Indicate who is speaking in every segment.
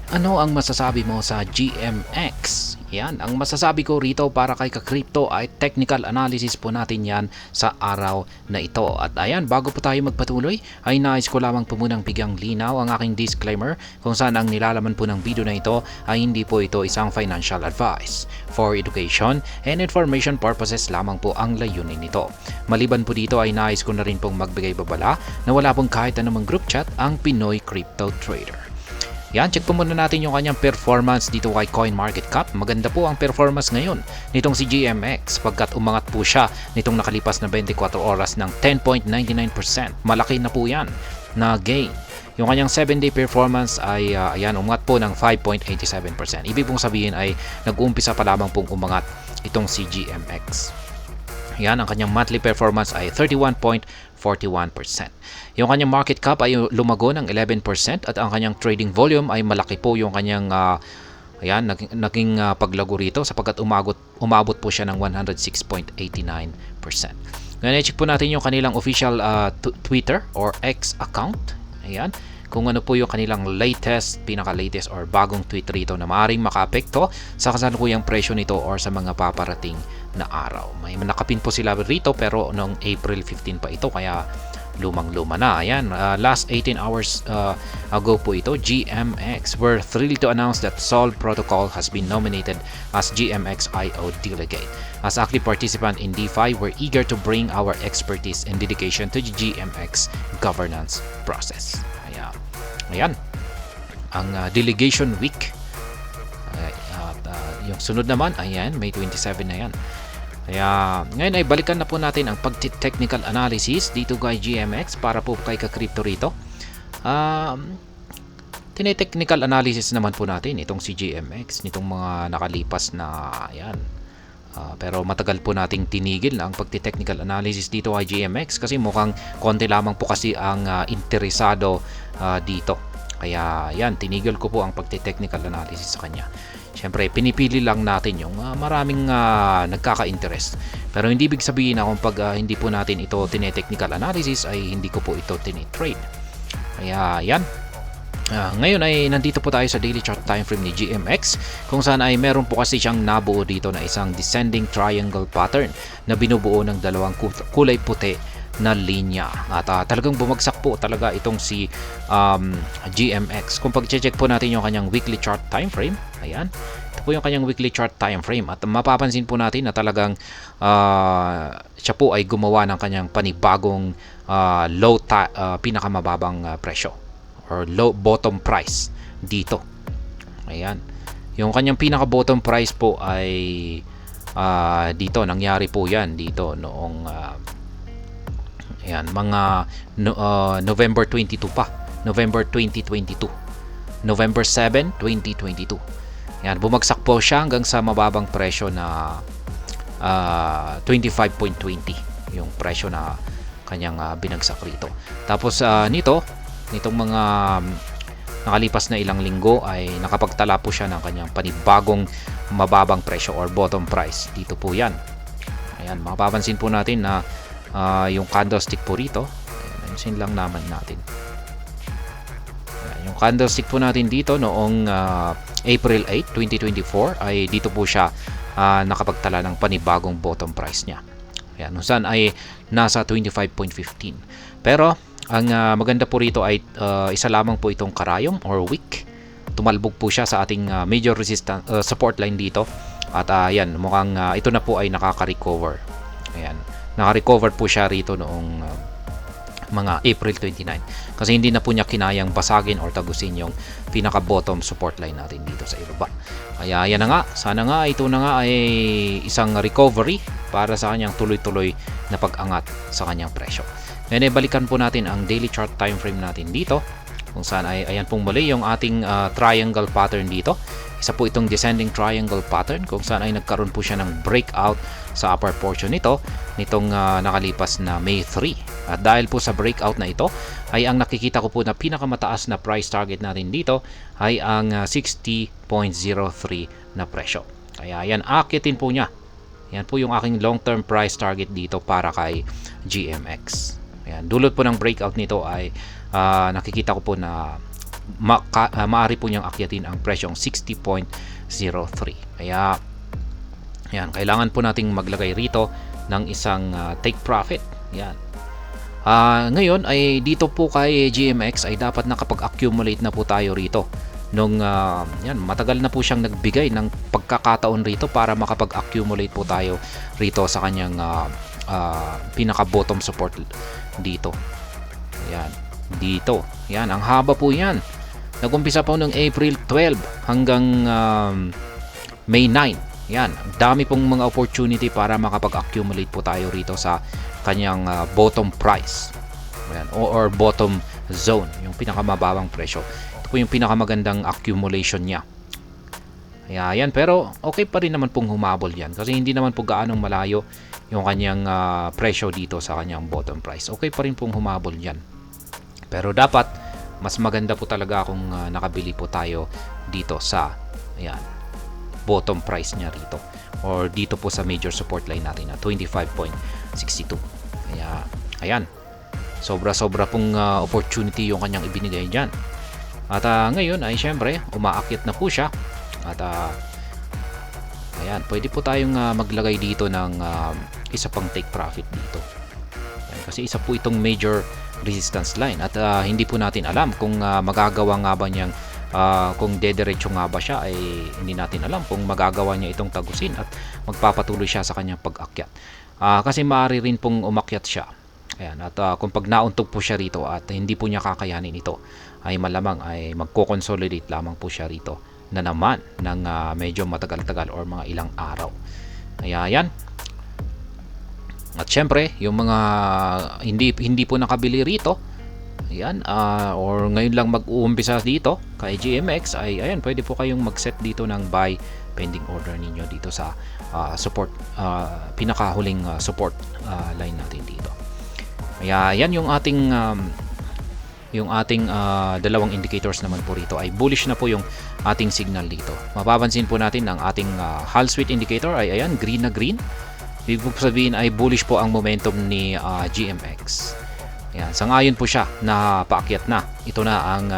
Speaker 1: Ano ang masasabi mo sa GMX? Yan, ang masasabi ko rito para kay ka-crypto ay technical analysis po natin yan sa araw na ito. At ayan, bago po tayo magpatuloy, ay nais ko lamang po munang bigyang linaw ang aking disclaimer kung saan ang nilalaman po ng video na ito ay hindi po ito isang financial advice. For education and information purposes lamang po ang layunin nito. Maliban po dito ay nais ko na rin pong magbigay babala na wala pong kahit anumang group chat ang Pinoy Crypto Trader. Yan, check po muna natin yung kanyang performance dito kay CoinMarketCap. Maganda po ang performance ngayon nitong si GMX pagkat umangat po siya nitong nakalipas na 24 oras ng 10.99%. Malaki na po yan na gain. Yung kanyang 7-day performance ay ayan, umangat po ng 5.87%. Ibig pong sabihin ay nag-uumpisa pa lamang pong umangat itong si GMX. Yan, ang kanyang monthly performance ay 31.41%. Yung kanyang market cap ay lumago ng 11% at ang kanyang trading volume ay malaki po yung kanyang naging paglago rito sapagkat umabot po siya ng 106.89%. Ngayon, i-check po natin yung kanilang official Twitter or X account. Ayan, kung ano po yung kanilang pinaka-latest or bagong tweet rito na maaaring makaapekto sa kasalukuyang presyo nito or sa mga paparating na araw. May nakapin po sila rito pero noong April 15 pa ito kaya lumang-luma na. Ayan, last 18 hours ago po ito, GMX. We're thrilled to announce that Sol Protocol has been nominated as GMX IO delegate. As active participant in DeFi, we're eager to bring our expertise and dedication to the GMX governance process. Ayan, ang delegation week. Yung sunod naman, ayan, May 27 na yan. Kaya ngayon ay balikan na po natin ang pag-technical analysis dito kay GMX para po kay ka-crypto rito. Tine-technical analysis naman po natin itong si GMX nitong mga nakalipas na ayan. Pero matagal po nating tinigil na ang pagti-technical analysis dito kay GMX kasi mukhang konti lamang po kasi ang interesado dito. Kaya yan, tinigil ko po ang pagti-technical analysis sa kanya. Siyempre, pinipili lang natin yung maraming nagkaka-interest. Pero hindi ibig sabihin na kung pag hindi po natin ito tine-technical analysis ay hindi ko po ito tine-trade. Kaya yan. Ngayon ay nandito po tayo sa daily chart time frame ni GMX kung saan ay meron po kasi siyang nabuo dito na isang descending triangle pattern na binubuo ng dalawang kulay puti na linya at talagang bumagsak po talaga itong si GMX. Kung pag-check po natin yung kanyang weekly chart time frame, ayan, ito po yung kanyang weekly chart time frame at mapapansin po natin na talagang siya po ay gumawa ng kanyang panibagong pinakamababang presyo or low bottom price dito. Ayan, yung kanyang pinaka bottom price po ay dito, nangyari po yan dito noong ayan, mga November 22 pa. November 2022. November 7, 2022. Ayan, bumagsak po siya hanggang sa mababang presyo na 25.20 yung presyo na kanyang binagsak rito. Tapos nitong mga nakalipas na ilang linggo ay nakapagtala po siya ng kanyang panibagong mababang presyo or bottom price. Dito po yan. Ayan, mapapansin po natin na yung candlestick po rito, ayun lang naman natin. Yung candlestick po natin dito noong April 8, 2024 ay dito po siya nakapagtala ng panibagong bottom price niya. Ayan, kung saan ay nasa 25.15. Pero ang maganda po rito ay isa lamang po itong karayom or wick. Tumalbog po siya sa ating major resistance support line dito at ayan, mukhang ito na po ay nakaka-recover. Ayan, naka-recover po siya rito noong mga April 29 kasi hindi na po niya kinayang basagin or tagusin yung pinaka bottom support line natin dito sa ibaba. Kaya yan na nga, sana nga ito na nga ay isang recovery para sa kanyang tuloy-tuloy na pag-angat sa kanyang presyo. Ngayon ay balikan po natin ang daily chart time frame natin dito kung saan ay ayan pong muli yung ating triangle pattern dito. Isa po itong descending triangle pattern kung saan ay nagkaroon po siya ng breakout sa upper portion nitong nakalipas na May 3. At dahil po sa breakout na ito ay ang nakikita ko po na pinakamataas na price target natin dito ay ang 60.03 na presyo. Kaya yan, akitin po niya. Yan po yung aking long term price target dito para kay GMX. Ayan, dulot po ng breakout nito ay nakikita ko po na maaari po niyang akyatin ang presyong 60.03. Kaya yan, kailangan po nating maglagay rito ng isang take profit. Yan. Ngayon ay dito po kay GMX ay dapat nakapag-accumulate na po tayo rito. Yan, matagal na po siyang nagbigay ng pagkakataon rito para makapag-accumulate po tayo rito sa kanyang pinaka bottom support dito. Yan, dito. Yan, ang haba po yan. Nagumpisa po noong April 12 hanggang May 9. Yan, ang dami pong mga opportunity para makapag-accumulate po tayo rito sa kanyang bottom price. Yan, or bottom zone, yung pinakamababang presyo. Ito po yung pinakamagandang accumulation niya. Yan, pero okay pa rin naman pong humabol yan kasi hindi naman po gaanong malayo yung kanyang presyo dito sa kanyang bottom price. Okay pa rin pong humabol yan. Pero dapat mas maganda po talaga kung nakabili po tayo dito sa bottom price niya rito or dito po sa major support line natin na 25.62. Kaya ayan, sobra-sobra pong opportunity yung kanyang ibinigay dyan. At ngayon ay syempre umaakyat na po siya at ayan, pwede po tayong maglagay dito ng isa pang take profit dito. Ayan, kasi isa po itong major resistance line at hindi po natin alam kung magagawa nga ba niyang kung dediretso nga ba siya, ay hindi natin alam kung magagawa niya itong tagusin at magpapatuloy siya sa kanyang pag-akyat. Kasi maaari rin pong umakyat siya. Ayan, at kung pag nauntog po siya rito at hindi po niya kakayanin ito, ay malamang ay magko-consolidate lamang po siya rito na naman ng medyo matagal-tagal or mga ilang araw. Kaya yan. At syempre, yung mga hindi po nakabili rito, ayan, or ngayon lang mag-uumpisa dito kay GMX, ay ayan, pwede po kayong mag-set dito ng buy pending order ninyo dito sa support, pinakahuling support line natin dito. Kaya yan yung ating dalawang indicators naman po rito ay bullish na po yung ating signal dito. Mapapansin po natin ang ating Hall Sweet indicator ay ayan, green na green. Ibig sabihin ay bullish po ang momentum ni GMX. Ayan, sangayon po siya na paakyat na. Ito na ang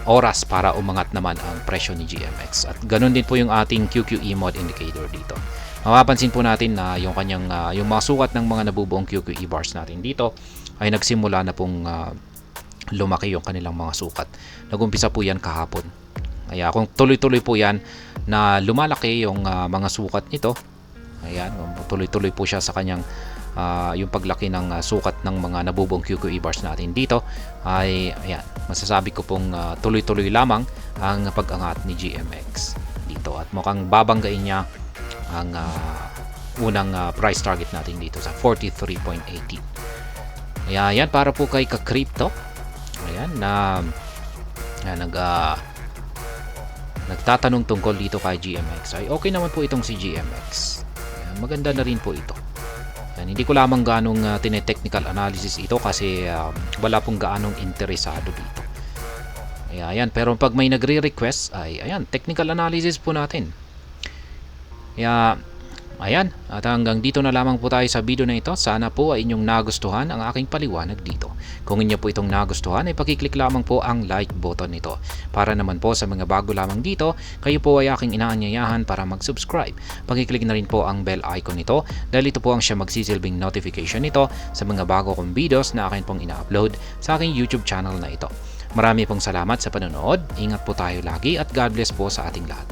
Speaker 1: oras para umangat naman ang presyo ni GMX. At ganun din po yung ating QQE mode indicator dito. Mapapansin po natin na yung kanyang yung mga sukat ng mga nabubuong QQE bars natin dito ay nagsimula na pong lumaki yung kanilang mga sukat. Nagumpisa po yan kahapon. Kaya kung tuloy-tuloy po yan na lumalaki yung mga sukat nito, ayan, tuloy-tuloy po siya sa kanyang yung paglaki ng sukat ng mga nabubuong QQE bars natin dito, ay ayan, masasabi ko pong tuloy-tuloy lamang ang pag-angat ni GMX dito at mukhang babanggain niya ang unang price target natin dito sa 43.18. Ayan, para po kay ka-crypto, ayan, na nagtatanong tungkol dito kay GMX, ay okay naman po itong si GMX. Ayan, maganda na rin po ito. Ayan, hindi ko lamang ganong tine-technical analysis ito kasi wala pong gaanong interesado dito. Ayan, pero pag may nagre-request ay ayan, technical analysis po natin. Kaya ayan, at hanggang dito na lamang po tayo sa video na ito. Sana po ay inyong nagustuhan ang aking paliwanag dito. Kung inyo po itong nagustuhan ay pakiclick lamang po ang like button nito. Para naman po sa mga bago lamang dito, kayo po ay aking inaanyayahan para mag-subscribe. Pakiclick na rin po ang bell icon nito dahil ito po ang siya magsisilbing notification nito sa mga bago kong videos na akin pong ina-upload sa aking YouTube channel na ito. Marami pong salamat sa panonood. Ingat po tayo lagi at God bless po sa ating lahat.